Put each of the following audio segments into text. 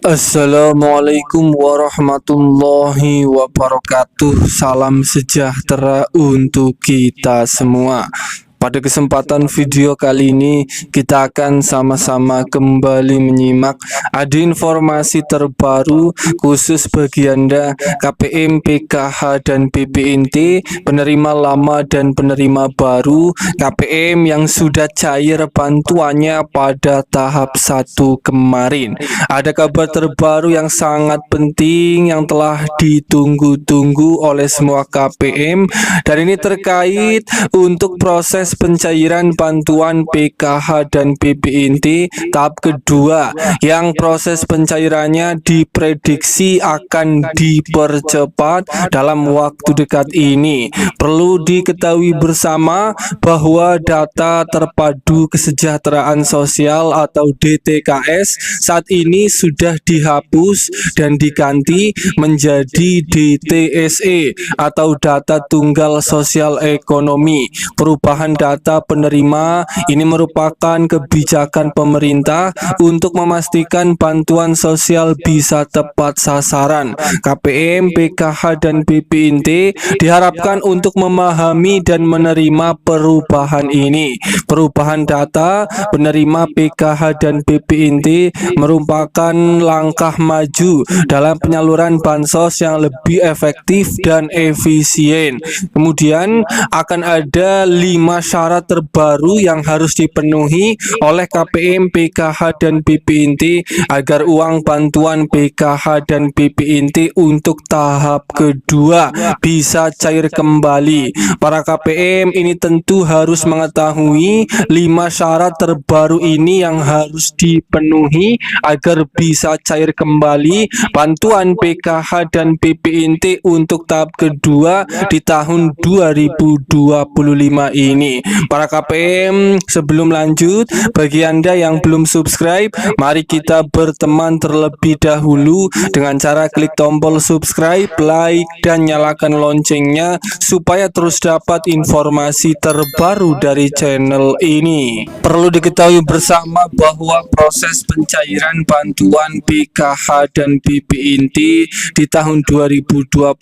Assalamualaikum warahmatullahi wabarakatuh. Salam sejahtera untuk kita semua. Pada kesempatan video kali ini kita akan sama-sama kembali menyimak ada informasi terbaru khusus bagi Anda KPM, PKH dan BPNT, penerima lama dan penerima baru KPM yang sudah cair bantuannya pada tahap 1 kemarin. Ada kabar terbaru yang sangat penting yang telah ditunggu-tunggu oleh semua KPM, dan ini terkait untuk proses pencairan bantuan PKH dan BPNT tahap kedua yang proses pencairannya diprediksi akan dipercepat dalam waktu dekat ini. Perlu diketahui bersama bahwa data terpadu kesejahteraan sosial atau DTKS saat ini sudah dihapus dan diganti menjadi DTSE atau data tunggal sosial ekonomi. Perubahan data penerima ini merupakan kebijakan pemerintah untuk memastikan bantuan sosial bisa tepat sasaran. KPM, PKH dan BPNT diharapkan untuk memahami dan menerima perubahan ini. Perubahan data penerima PKH dan BPNT merupakan langkah maju dalam penyaluran bansos yang lebih efektif dan efisien. Kemudian akan ada 5 syarat terbaru yang harus dipenuhi oleh KPM, PKH dan BPNT agar uang bantuan PKH dan BPNT untuk tahap kedua bisa cair kembali. Para KPM ini tentu harus mengetahui 5 syarat terbaru ini yang harus dipenuhi agar bisa cair kembali bantuan PKH dan BPNT untuk tahap kedua di tahun 2025 ini. Para KPM, sebelum lanjut, bagi Anda yang belum subscribe, mari kita berteman terlebih dahulu dengan cara klik tombol subscribe, like, dan nyalakan loncengnya supaya terus dapat informasi terbaru dari channel ini. Perlu diketahui bersama bahwa proses pencairan bantuan PKH dan BPNT di tahun 2025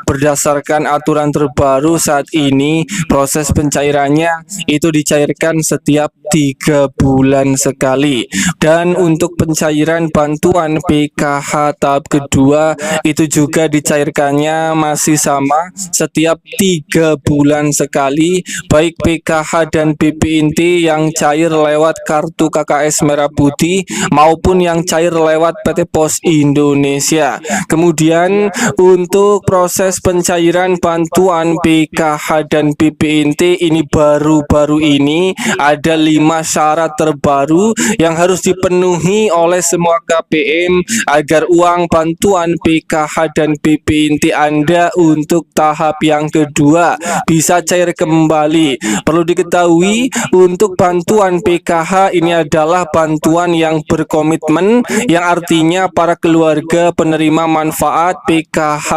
berdasarkan aturan terbaru saat ini, proses pencairannya itu dicairkan setiap 3 bulan sekali, dan untuk pencairan bantuan PKH tahap kedua itu juga dicairkannya masih sama setiap 3 bulan sekali, baik PKH dan BPNT yang cair lewat kartu KKS Merah Putih maupun yang cair lewat PT Pos Indonesia. Kemudian untuk proses pencairan bantuan PKH dan BPNT ini baru-baru ini ada 5 syarat terbaru yang harus dipenuhi oleh semua KPM agar uang bantuan PKH dan BPNT Anda untuk tahap yang kedua bisa cair kembali. Perlu diketahui untuk bantuan PKH ini adalah bantuan yang berkomitmen, yang artinya para keluarga penerima manfaat PKH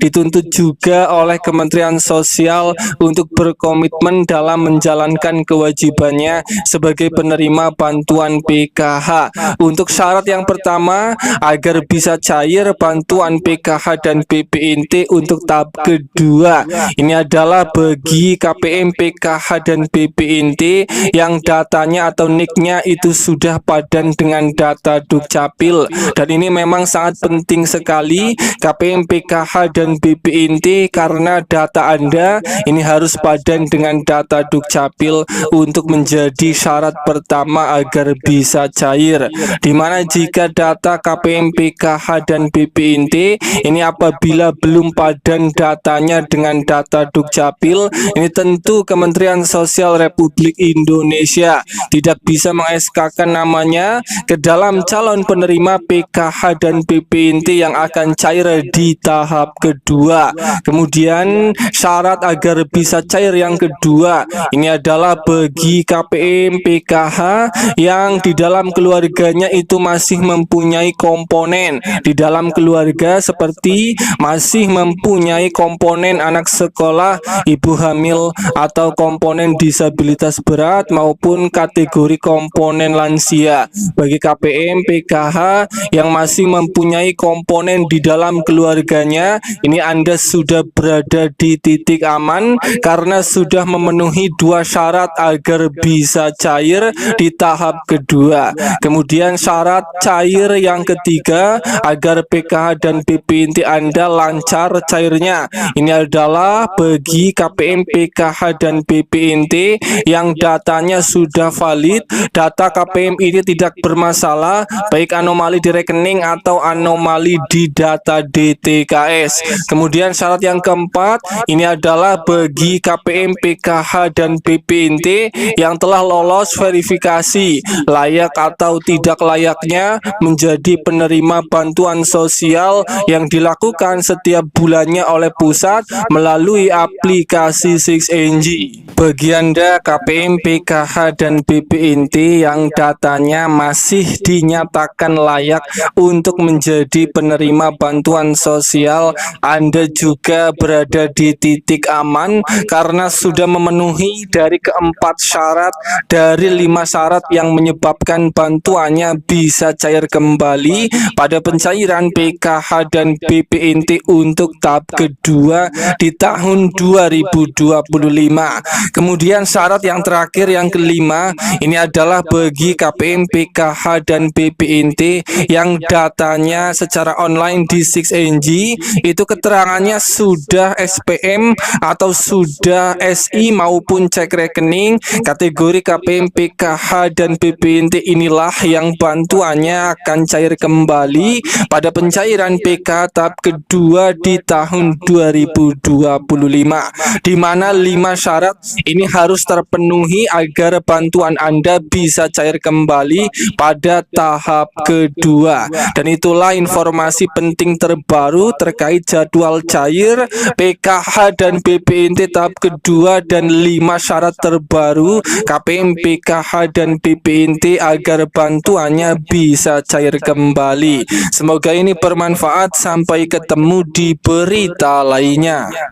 dituntut juga oleh Kementerian Sosial untuk berkomitmen dalam menjalankan kewajibannya sebagai penerima bantuan PKH. Untuk syarat yang pertama agar bisa cair bantuan PKH dan BPNT untuk tahap kedua ini adalah bagi KPM, PKH dan BPNT yang datanya atau nicknya itu sudah padan dengan data Dukcapil, dan ini memang sangat penting sekali KPM, PKH dan BPNT karena data Anda ini harus padan dengan data Dukcapil untuk menjadi syarat pertama agar bisa cair. Dimana jika data KPM, PKH dan BPNT ini apabila belum padan datanya dengan data Dukcapil, ini tentu Kementerian Sosial Republik Indonesia tidak bisa meng-SK-kan namanya ke dalam calon penerima PKH dan BPNT yang akan cair di tahap kedua. Kemudian syarat agar bisa cair yang kedua kedua, ini adalah bagi KPM PKH yang di dalam keluarganya itu masih mempunyai komponen di dalam keluarga seperti masih mempunyai komponen anak sekolah, ibu hamil, atau komponen disabilitas berat maupun kategori komponen lansia. Bagi KPM PKH yang masih mempunyai komponen di dalam keluarganya, ini Anda sudah berada di titik aman karena sudah memenuhi dua syarat agar bisa cair di tahap kedua. Kemudian syarat cair yang ketiga agar PKH dan BP inti Anda lancar cairnya, ini adalah bagi KPM PKH dan BP inti yang datanya sudah valid, data KPM ini tidak bermasalah baik anomali di rekening atau anomali di data DTKS. Kemudian syarat yang keempat ini adalah bagi KPM PKH dan BP inti yang telah lolos verifikasi layak atau tidak layaknya menjadi penerima bantuan sosial yang dilakukan setiap bulannya oleh pusat melalui aplikasi 6NG. Bagi Anda KPM PKH dan BP inti yang datanya masih dinyatakan layak untuk menjadi penerima bantuan sosial, Anda juga berada di titik aman karena sudah memenuhi dari keempat syarat dari 5 syarat yang menyebabkan bantuannya bisa cair kembali pada pencairan PKH dan BP inti untuk tahap kedua di tahun 2025. Kemudian syarat yang terakhir yang kelima ini adalah bagi KPM PKH dan BP inti yang datanya secara online di 6NG itu keterangannya sudah SPM atau sudah SI maupun cek rekening. Kategori KPM PKH dan BP inti inilah yang bantuannya akan cair kembali pada pencairan PKH tahap kedua di tahun 2025, di mana 5 syarat ini harus terpenuhi agar bantuan Anda bisa cair kembali pada tahap kedua. Dan itulah informasi penting terbaru terkait jadwal cair PKH dan BP inti tahap kedua dan 5 syarat terbaru KPM PKH dan BP inti agar bantuannya bisa cair kembali. Semoga ini bermanfaat. Sampai ketemu di berita lainnya.